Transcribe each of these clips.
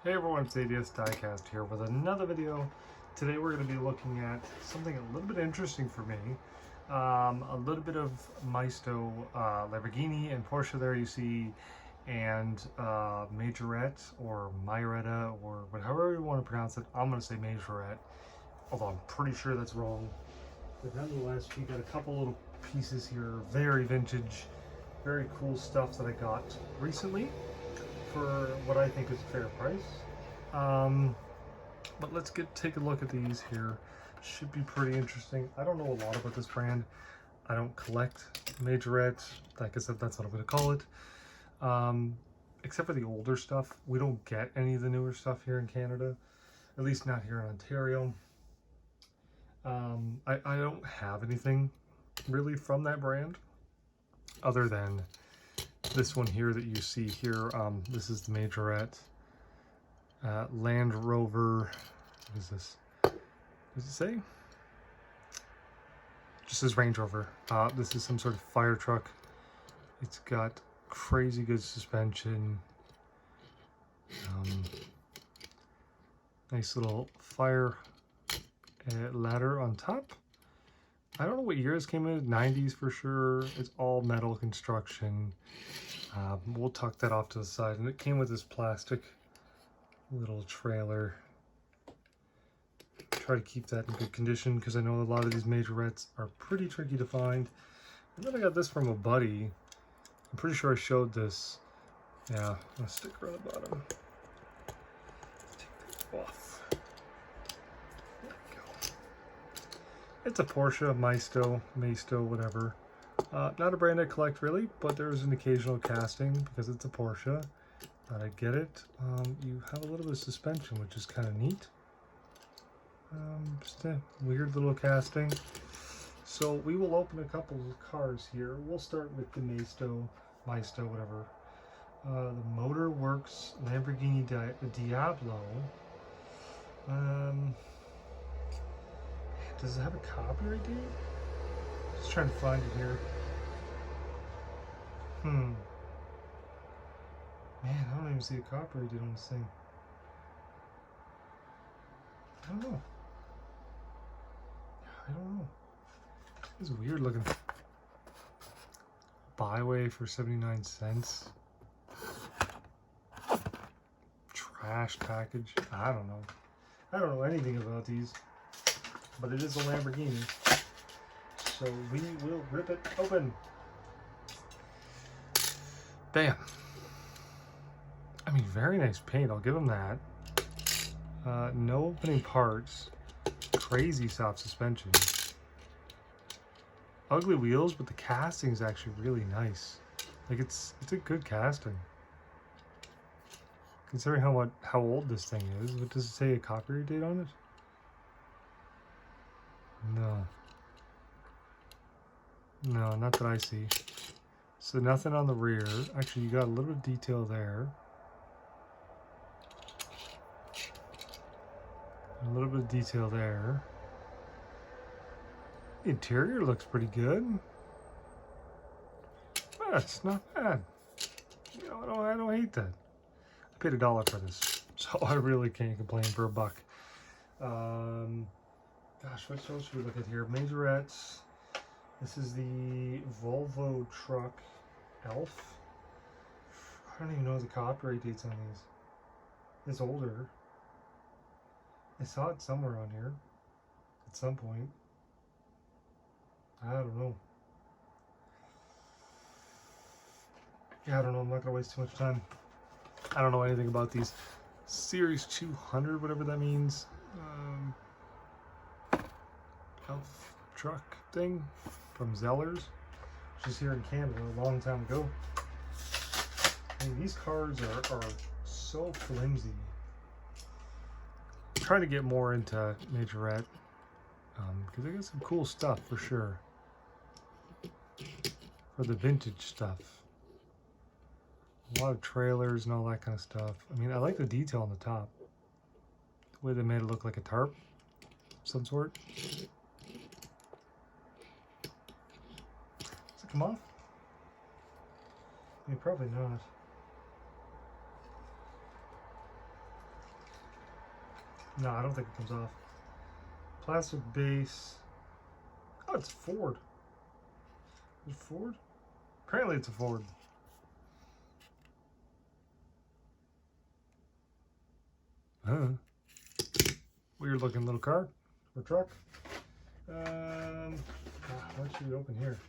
Hey everyone, it's Diecast here with another video. Today we're going to be looking at something a little bit interesting for me. A little bit of Maisto, Lamborghini and Porsche there you see, and Majorette or Majorette or however you want to pronounce it. I'm going to say Majorette, although I'm pretty sure that's wrong. But nonetheless, we got a couple little pieces here, very vintage, very cool stuff that I got recently for what I think is a fair price. But let's take a look at these here. Should be pretty interesting. I don't know a lot about this brand. I don't collect Majorette. Like I said, that's what I'm going to call it. Except for the older stuff. We don't get any of the newer stuff here in Canada. At least not here in Ontario. I don't have anything really from that brand other than this one here that you see here. This is the Majorette Land Rover. What is this? Does it say? Just says Range Rover. This is some sort of fire truck. It's got crazy good suspension. Nice little fire ladder on top. I don't know what year this came in, 90s for sure. It's all metal construction. We'll tuck that off to the side. And it came with this plastic little trailer. Try to keep that in good condition because I know a lot of these Majorettes are pretty tricky to find. And then I got this from a buddy. I'm pretty sure I showed this. Yeah, a sticker on the bottom. Take this off. There we go. It's a Porsche, Maisto, whatever. Not a brand I collect really, but there's an occasional casting because it's a Porsche. I get it. You have a little bit of suspension, which is kind of neat. Just a weird little casting. So we will open a couple of cars here. We'll start with the Maisto, whatever. The Motor Works Lamborghini Diablo. Does it have a copyright date? Just trying to find it here. Man, I don't even see a copyright date on this thing. I don't know. It's weird looking. Byway for 79 cents. Trash package. I don't know. I don't know anything about these. But it is a Lamborghini. So we will rip it open. Bam. I mean, very nice paint. I'll give them that. No opening parts. Crazy soft suspension. Ugly wheels, but the casting is actually really nice. Like it's a good casting. Considering how old this thing is, but does it say a copyright date on it? No, not that I see. So nothing on the rear. Actually, you got a little bit of detail there. A little bit of detail there. The interior looks pretty good. That's not bad. You know, I don't hate that. I paid $1 for this, so I really can't complain for $1. Gosh, what else should we look at here? Majorettes. This is the Volvo truck Elf. I don't even know the copyright dates on these. It's older. I saw it somewhere on here at some point. I don't know. Yeah, I don't know. I'm not going to waste too much time. I don't know anything about these. Series 200, whatever that means. Elf truck thing from Zellers, which is here in Canada a long time ago. I mean, these cars are so flimsy. I'm trying to get more into Majorette because they got some cool stuff for sure. For the vintage stuff. A lot of trailers and all that kind of stuff. I mean, I like the detail on the top. The way they made it look like a tarp of some sort. Does it come off? I mean, probably not. No, I don't think it comes off. Plastic base. Oh, it's Ford. Is it Ford? Apparently it's a Ford. Weird looking little car or truck. What should we open here?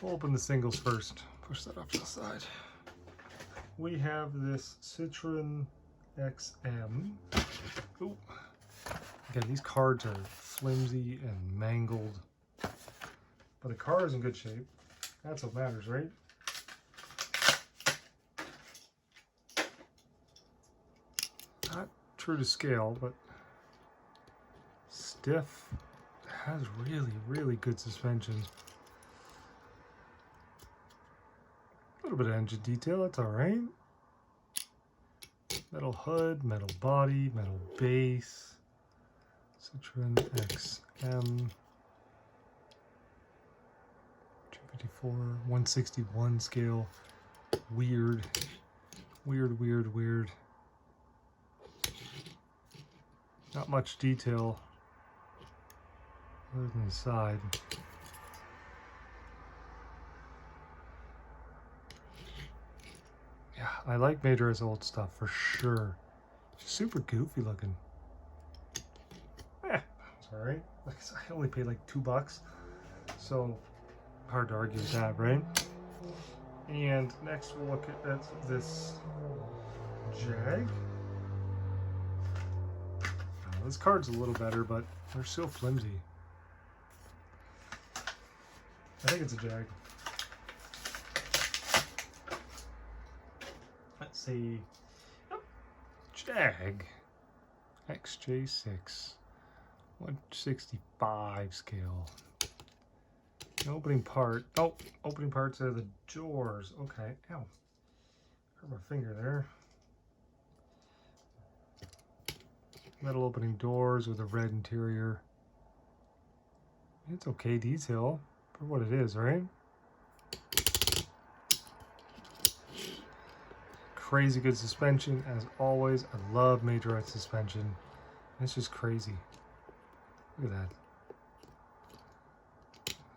We'll open the singles first. Push that up to the side. We have this Citroen Xm. Ooh. Again, these cards are flimsy and mangled, but the car is in good shape. That's what matters, right? Not true to scale, but stiff. Has really, really good suspension. A little bit of engine detail, that's all right. Metal hood, metal body, metal base. Citroen Xm. 254, 161 scale. Weird. Weird, weird, weird. Not much detail other than the side. Yeah, I like Majorette's old stuff for sure. She's super goofy looking. It's alright. Like I only paid like $2, so hard to argue with that, right? And next we'll look at this Jag. This card's a little better, but they're so flimsy. I think it's a Jag. Let's see. Yep. Jag XJ6 165 scale. The opening part. Oh, opening parts are the doors. Okay. Ow. Hurt my finger there. Metal opening doors with a red interior. It's okay detail for what it is, right? Crazy good suspension as always. I love Majorette suspension. It's just crazy. Look at that.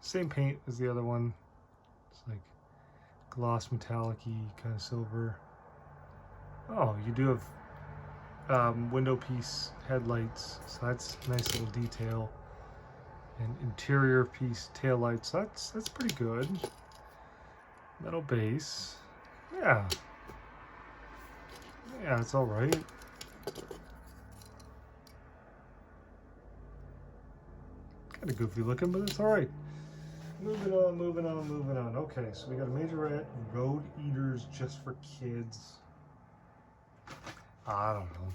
Same paint as the other one. It's like gloss metallic-y kind of silver. Oh, you do have window piece headlights, so that's a nice little detail. And interior piece tail lights, that's pretty good. Metal base, yeah, it's all right. Kind of goofy looking, but it's all right. Moving on, moving on, moving on. Okay, so we got a Majorette Road Eaters just for kids. I don't know.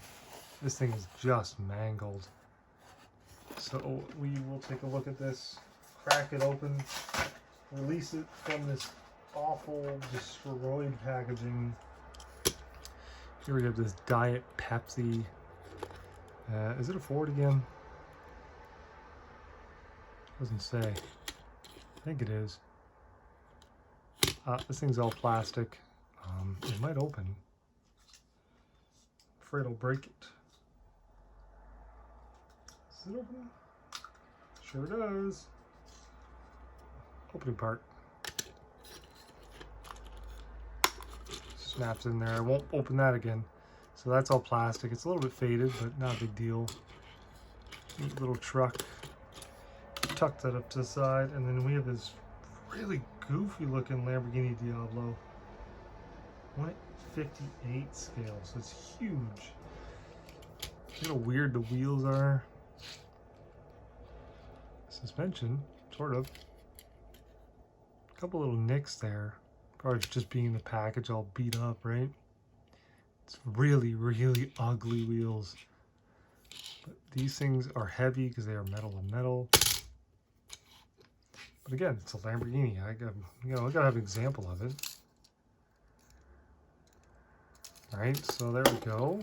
This thing is just mangled. So we will take a look at this, crack it open, release it from this awful, destroyed packaging. Here we have this Diet Pepsi. Is it a Ford again? Doesn't say. I think it is. This thing's all plastic. It might open. Afraid it'll break it. Does it open? Sure does. Opening part. Snaps in there. I won't open that again. So that's all plastic. It's a little bit faded, but not a big deal. Neat little truck. Tuck that up to the side, and then we have this really goofy looking Lamborghini Diablo. 158 scale, so it's huge. Look how weird the wheels are. Suspension, sort of. A couple little nicks there. Probably just being the package all beat up, right? It's really, really ugly wheels. But these things are heavy because they are metal on metal. But again, it's a Lamborghini. I gotta have an example of it. All right, so there we go.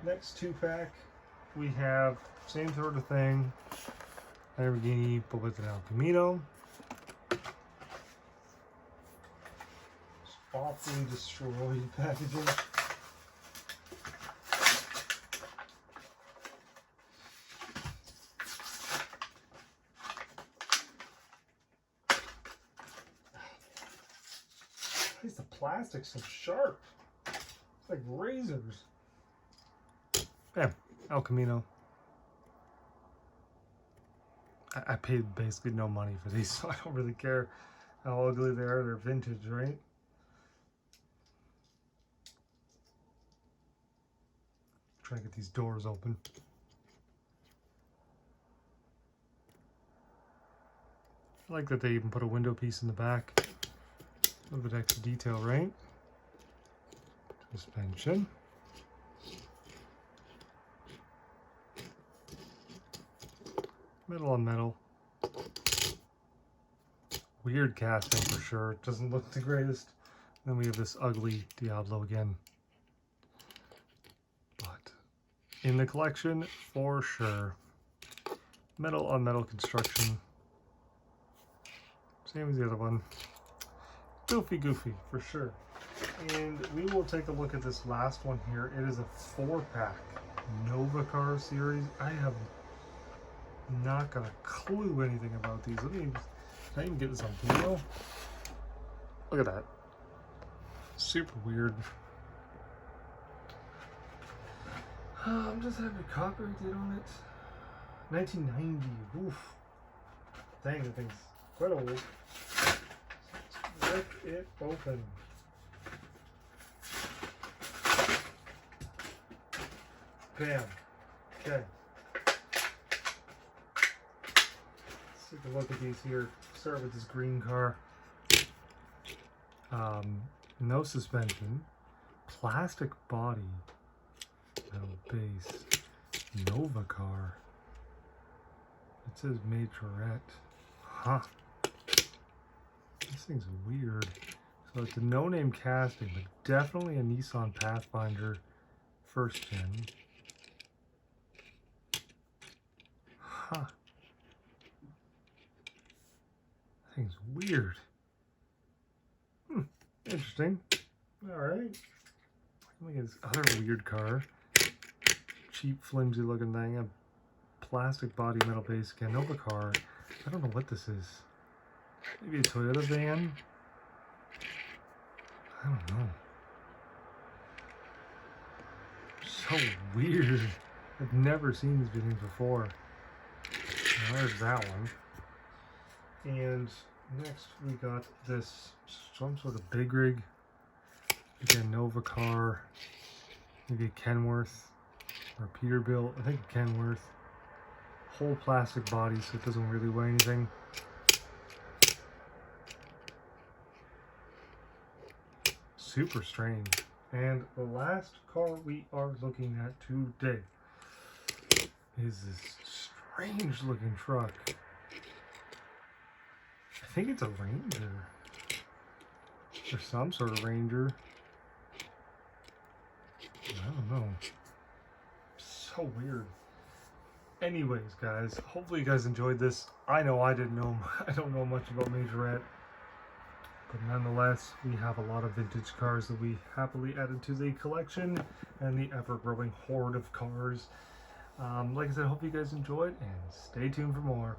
Next 2-pack, we have same sort of thing. Lamborghini, but with an El Camino. It's awfully destroyed packaging. plastic's so sharp. It's like razors. Yeah, El Camino. I paid basically no money for these, so I don't really care how ugly they are. They're vintage, right? Try to get these doors open. I like that they even put a window piece in the back. A little bit extra detail, right? Suspension. Metal on metal. Weird casting for sure. It doesn't look the greatest. Then we have this ugly Diablo again. But in the collection, for sure. Metal on metal construction. Same as the other one. Goofy, for sure. And we will take a look at this last one here. It is a 4-pack Nova Car series. I have not got a clue anything about these. Let me, can I even get this on video? Look at that. Super weird. I'm just having a copyright date on it. 1990. Oof. Dang, the thing's quite old. Let's rip it open. Bam. Okay. Let's take a look at these here. Start with this green car. No suspension. Plastic body. Metal base. Nova car. It says Majorette. Huh. This thing's weird. So it's a no-name casting, but definitely a Nissan Pathfinder first gen. Huh. That thing's weird. Interesting. Alright. Look at this other weird car. Cheap, flimsy looking thing. A plastic body, metal base. Again, Nova car. I don't know what this is. Maybe a Toyota van? I don't know. So weird. I've never seen these videos before. Now, there's that one. And next we got this, some sort of big rig. Again, Nova car. Maybe a Kenworth or Peterbilt. I think a Kenworth. Whole plastic body, so it doesn't really weigh anything. Super strange. And the last car we are looking at today is this strange looking truck. I think it's a Ranger. Or some sort of Ranger. I don't know. So weird. Anyways, guys, hopefully you guys enjoyed this. I know I didn't know. I don't know much about Majorette. But nonetheless, we have a lot of vintage cars that we happily added to the collection and the ever-growing horde of cars. Like I said, I hope you guys enjoyed, and stay tuned for more.